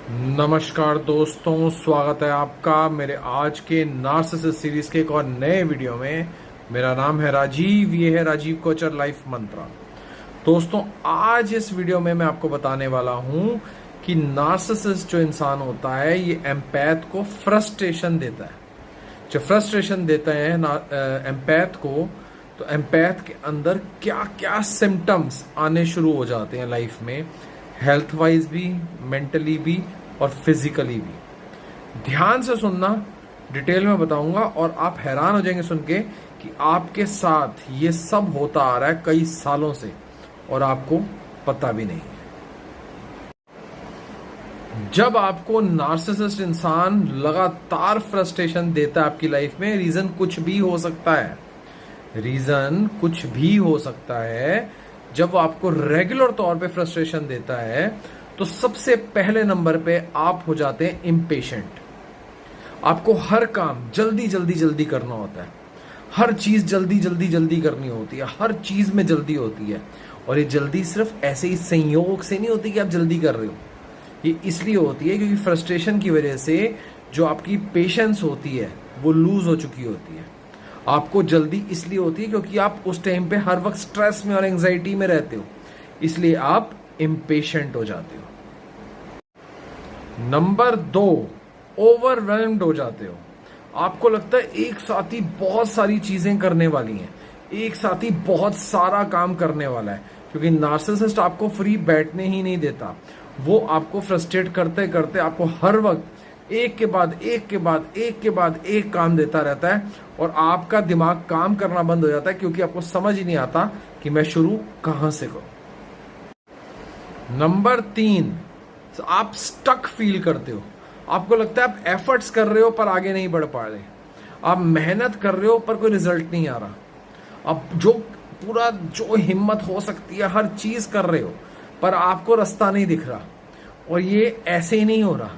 नमस्कार दोस्तों, स्वागत है आपका मेरे आज के नार्सिसिस्ट सीरीज के एक और नए वीडियो में। मेरा नाम है राजीव, ये है राजीव कोचर लाइफ मंत्रा। दोस्तों, आज इस वीडियो में मैं आपको बताने वाला हूं कि नार्सिसिस्ट जो इंसान होता है ये एम्पैथ को फ्रस्ट्रेशन देता है। जो फ्रस्ट्रेशन देते हैं एम्पैथ को, तो एम्पैथ के अंदर क्या क्या सिम्टम्स आने शुरू हो जाते हैं लाइफ में, हेल्थ वाइज भी, मेंटली भी और फिजिकली भी। ध्यान से सुनना, डिटेल में बताऊंगा और आप हैरान हो जाएंगे सुन के कि आपके साथ ये सब होता आ रहा है कई सालों से और आपको पता भी नहीं है। जब आपको नार्सिसिस्ट इंसान लगातार फ्रस्ट्रेशन देता है आपकी लाइफ में, रीजन कुछ भी हो सकता है, रीजन कुछ भी हो सकता है। जब वो आपको रेगुलर तौर पे फ्रस्ट्रेशन देता है तो सबसे पहले नंबर पे आप हो जाते हैं इम्पेशेंट। आपको हर काम जल्दी जल्दी जल्दी करना होता है, हर चीज जल्दी जल्दी जल्दी करनी होती है, हर चीज में जल्दी होती है। और ये जल्दी सिर्फ ऐसे ही संयोग से नहीं होती कि आप जल्दी कर रहे हो, ये इसलिए होती है क्योंकि फ्रस्ट्रेशन की वजह से जो आपकी पेशेंस होती है वो लूज हो चुकी होती है। आपको जल्दी इसलिए होती है क्योंकि आप उस टाइम पे हर वक्त स्ट्रेस में और एंजाइटी में रहते हो, इसलिए आप इम्पेशेंट हो जाते हो। नंबर 2, ओवरवेल्म्ड हो जाते हो। आपको लगता है एक साथ ही बहुत सारी चीजें करने वाली हैं, एक साथ ही बहुत सारा काम करने वाला है, क्योंकि नार्सिसिस्ट आपको फ्री बैठने ही नहीं देता। वो आपको फ्रस्ट्रेट करते करते आपको हर वक्त एक के बाद एक के बाद एक के बाद एक काम देता रहता है और आपका दिमाग काम करना बंद हो जाता है, क्योंकि आपको समझ ही नहीं आता कि मैं शुरू कहां से करूं। नंबर 3, आप स्टक फील करते हो। आपको लगता है आप एफर्ट्स कर रहे हो पर आगे नहीं बढ़ पा रहे, आप मेहनत कर रहे हो पर कोई रिजल्ट नहीं आ रहा। आप जो हिम्मत हो सकती है हर चीज कर रहे हो पर आपको रास्ता नहीं दिख रहा, और ये ऐसे ही नहीं हो रहा।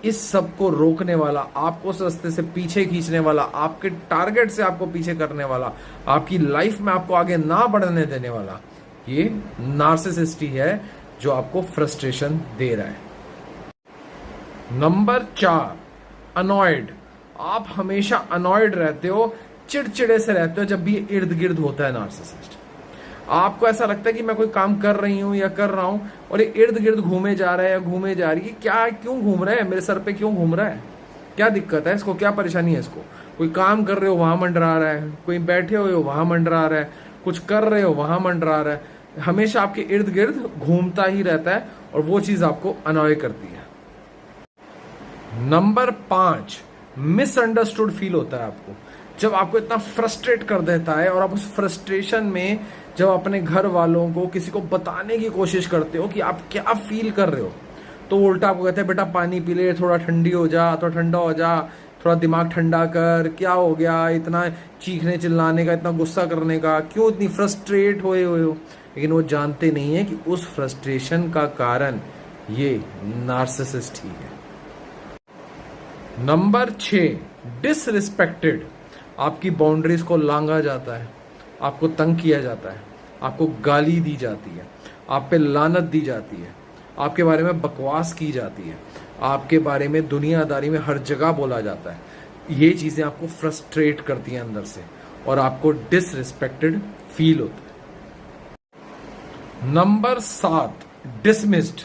इस सब को रोकने वाला, आपको उस रास्ते से पीछे खींचने वाला, आपके टारगेट से आपको पीछे करने वाला, आपकी लाइफ में आपको आगे ना बढ़ने देने वाला, ये नार्सिसिस्ट ही है जो आपको फ्रस्ट्रेशन दे रहा है। Number 4, annoyed. आप हमेशा अनॉयड रहते हो, चिड़चिड़े से रहते हो जब भी इर्द गिर्द होता है नार्सिसिस्ट। आपको ऐसा लगता है कि मैं कोई काम कर रही हूं या कर रहा हूं और ये इर्द गिर्द घूमे जा रहा है या घूमे जा रही है। क्या, क्यों घूम रहा है मेरे सर पे, क्यों घूम रहा है, क्या दिक्कत है इसको, क्या परेशानी है इसको। कोई काम कर रहे हो वहां मंडरा रहा है, कोई बैठे हुए हो वहां मंडरा रहा है, कुछ कर रहे हो वहां मंडरा रहा है, हमेशा आपके इर्द गिर्द घूमता ही रहता है और वो चीज आपको अनॉय करती है। नंबर 5, मिसअंडरस्टूड फील होता है आपको। जब आपको इतना फ्रस्ट्रेट कर देता है और आप उस फ्रस्ट्रेशन में जब अपने घर वालों को, किसी को बताने की कोशिश करते हो कि आप क्या फील कर रहे हो, तो उल्टा आपको कहते हैं बेटा पानी पी ले, थोड़ा ठंडी हो जा, थोड़ा ठंडा हो जा, थोड़ा दिमाग ठंडा कर, क्या हो गया इतना चीखने चिल्लाने का, इतना गुस्सा करने का, क्यों इतनी फ्रस्ट्रेट हुए हो। लेकिन वो जानते नहीं है कि उस फ्रस्ट्रेशन का कारण ये नार्सिसिस्ट ही है। Number 6, disrespected. आपकी बाउंड्रीज को लांघा जाता है, आपको तंग किया जाता है, आपको गाली दी जाती है, आप पे लानत दी जाती है, आपके बारे में बकवास की जाती है, आपके बारे में दुनियादारी में हर जगह बोला जाता है। ये चीजें आपको फ्रस्ट्रेट करती हैं अंदर से और आपको डिसरिस्पेक्टेड फील होता है। Number 7, dismissed.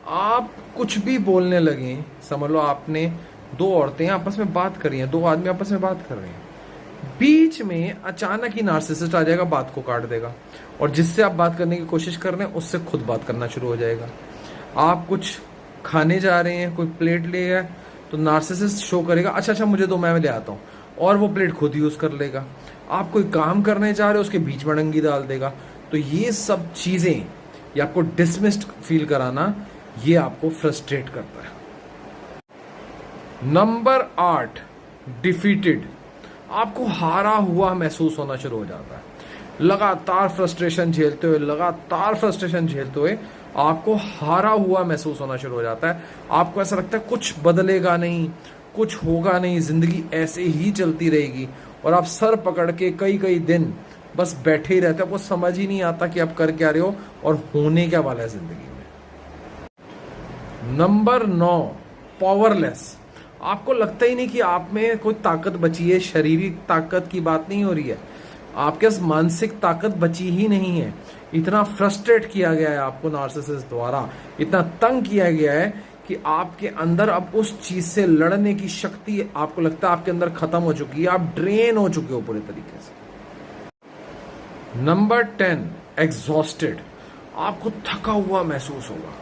आप कुछ भी बोलने लगे, समझ लो आपने 2 औरतें आपस में बात कर रही हैं, 2 आदमी आपस में बात कर रहे हैं, बीच में अचानक ही नार्सिसिस्ट आ जाएगा, बात को काट देगा और जिससे आप बात करने की कोशिश कर रहे हैं उससे खुद बात करना शुरू हो जाएगा। आप कुछ खाने जा रहे हैं, कोई प्लेट ले गया तो नार्सिसिस्ट शो करेगा, अच्छा अच्छा मुझे दो, मैं ले आता हूँ, और वो प्लेट खुद यूज कर लेगा। आप कोई काम करने जा रहे हो, उसके बीच में डंगी डाल देगा। तो ये सब चीजें, ये आपको डिसमिस्ड फील कराना, ये आपको फ्रस्ट्रेट करता है। Number 8, defeated. आपको हारा हुआ महसूस होना शुरू हो जाता है। लगातार फ्रस्ट्रेशन झेलते हुए आपको हारा हुआ महसूस होना शुरू हो जाता है। आपको ऐसा लगता है कुछ बदलेगा नहीं, कुछ होगा नहीं, जिंदगी ऐसे ही चलती रहेगी और आप सर पकड़ के कई कई दिन बस बैठे ही रहते हो। आपको समझ ही नहीं आता कि आप कर क्या रहे हो और होने क्या वाला है जिंदगी में। Number 9, powerless. आपको लगता ही नहीं कि आप में कोई ताकत बची है। शारीरिक ताकत की बात नहीं हो रही है, आपके पास मानसिक ताकत बची ही नहीं है। इतना फ्रस्ट्रेट किया गया है आपको नार्सिसिस्ट द्वारा, इतना तंग किया गया है कि आपके अंदर अब उस चीज से लड़ने की शक्ति आपको लगता है आपके अंदर खत्म हो चुकी है, आप ड्रेन हो चुके हो पूरे तरीके से। Number 10, exhausted. आपको थका हुआ महसूस होगा,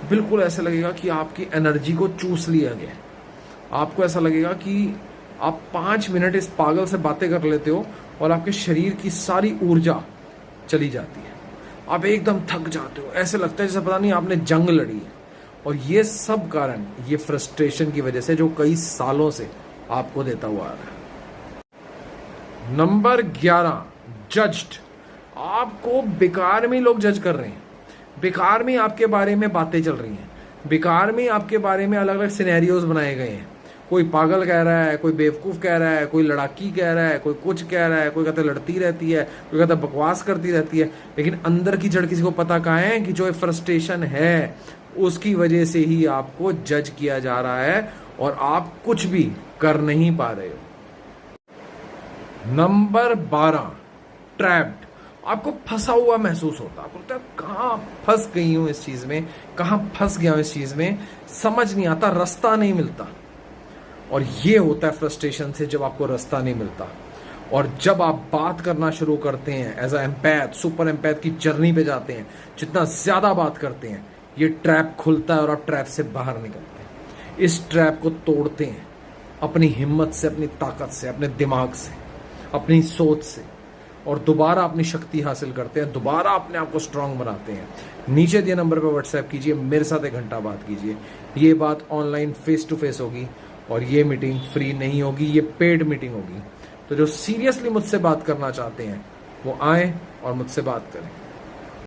बिल्कुल ऐसा लगेगा कि आपकी एनर्जी को चूस लिया गया। आपको ऐसा लगेगा कि आप 5 मिनट इस पागल से बातें कर लेते हो और आपके शरीर की सारी ऊर्जा चली जाती है, आप एकदम थक जाते हो, ऐसे लगता है जैसे पता नहीं आपने जंग लड़ी है। और ये सब कारण ये फ्रस्ट्रेशन की वजह से जो कई सालों से आपको देता हुआ आ रहा है। Number 11, judged. आपको बेकार में लोग जज कर रहे हैं, बेकार में आपके बारे में बातें चल रही हैं, बेकार में आपके बारे में अलग अलग सिनेरियोज बनाए गए हैं। कोई पागल कह रहा है, कोई बेवकूफ़ कह रहा है, कोई लड़ाकी कह रहा है, कोई कुछ कह रहा है, कोई कहता है लड़ती रहती है, कोई कहता है बकवास करती रहती है। लेकिन अंदर की जड़ किसी को पता कहाँ है कि जो फ्रस्ट्रेशन है उसकी वजह से ही आपको जज किया जा रहा है और आप कुछ भी कर नहीं पा रहे हो। Number 12, trapped. आपको फंसा हुआ महसूस होता है, आपको लगता है कहाँ फंस गई हूं इस चीज में, कहाँ फंस गया हूं इस चीज में, समझ नहीं आता, रास्ता नहीं मिलता। और ये होता है फ्रस्ट्रेशन से, जब आपको रास्ता नहीं मिलता। और जब आप बात करना शुरू करते हैं as a empath, super empath की जर्नी पे जाते हैं, जितना ज्यादा बात करते हैं ये ट्रैप खुलता है और आप ट्रैप से बाहर निकलते हैं। इस ट्रैप को तोड़ते हैं अपनी हिम्मत से, अपनी ताकत से, अपने दिमाग से, अपनी सोच से, और दोबारा अपनी शक्ति हासिल करते हैं, दोबारा अपने आप को स्ट्रांग बनाते हैं। नीचे दिए नंबर पर व्हाट्सएप कीजिए, मेरे साथ 1 घंटा बात कीजिए। ये बात ऑनलाइन फेस टू फेस होगी और ये मीटिंग फ्री नहीं होगी, ये पेड मीटिंग होगी। तो जो सीरियसली मुझसे बात करना चाहते हैं वो आएं और मुझसे बात करें।